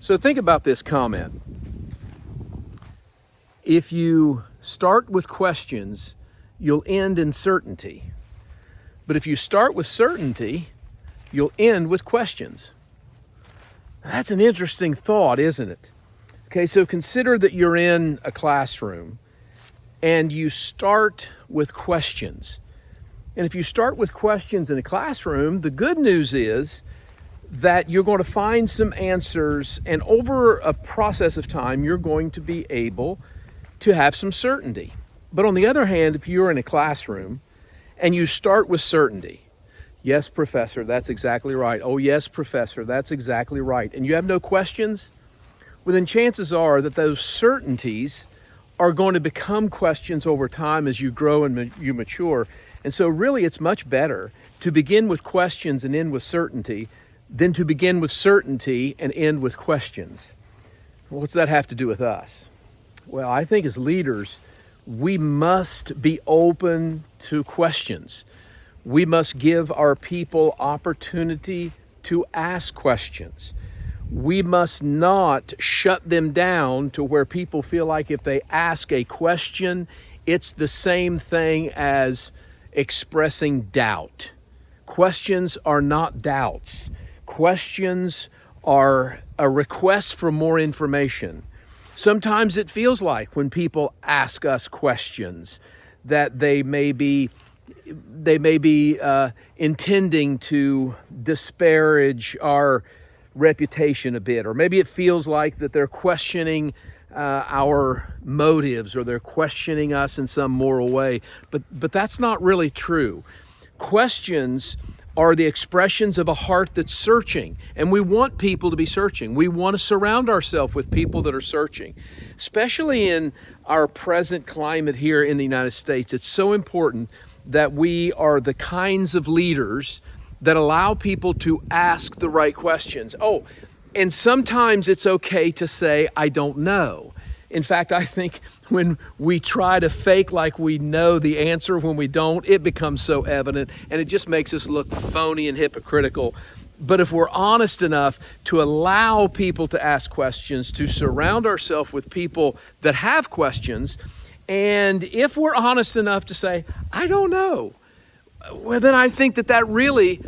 So think about this comment. If you start with questions, you'll end in certainty. But if you start with certainty, you'll end with questions. That's an interesting thought, isn't it? Okay, so consider that you're in a classroom and you start with questions. And if you start with questions in a classroom, the good news is that you're going to find some answers, and over a process of time, you're going to be able to have some certainty. But on the other hand, if you're in a classroom and you start with certainty, yes, professor, that's exactly right. Oh, yes, professor, that's exactly right. And you have no questions, well, then chances are that those certainties are going to become questions over time as you grow and you mature. And so really, it's much better to begin with questions and end with certainty than to begin with certainty and end with questions. What's that have to do with us? Well, I think as leaders, we must be open to questions. We must give our people opportunity to ask questions. We must not shut them down to where people feel like if they ask a question, it's the same thing as expressing doubt. Questions are not doubts. Questions are a request for more information. Sometimes it feels like when people ask us questions that they may be intending to disparage our reputation a bit, or maybe it feels like that they're questioning our motives, or they're questioning us in some moral way. But that's not really true. Questions are the expressions of a heart that's searching, and we want people to be searching. We want to surround ourselves with people that are searching, especially in our present climate here in the United States. It's so important that we are the kinds of leaders that allow people to ask the right questions. Oh, and sometimes it's okay to say, I don't know. In fact, I think when we try to fake like we know the answer when we don't, it becomes so evident, and it just makes us look phony and hypocritical. But if we're honest enough to allow people to ask questions, to surround ourselves with people that have questions, and if we're honest enough to say, I don't know, well, then I think that really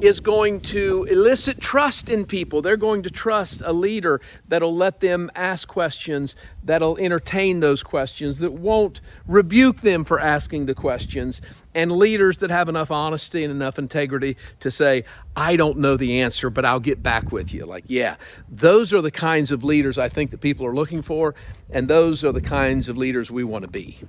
is going to elicit trust in people. They're going to trust a leader that'll let them ask questions, that'll entertain those questions, that won't rebuke them for asking the questions, and leaders that have enough honesty and enough integrity to say, I don't know the answer, but I'll get back with you. Like, yeah, those are the kinds of leaders I think that people are looking for, and those are the kinds of leaders we want to be.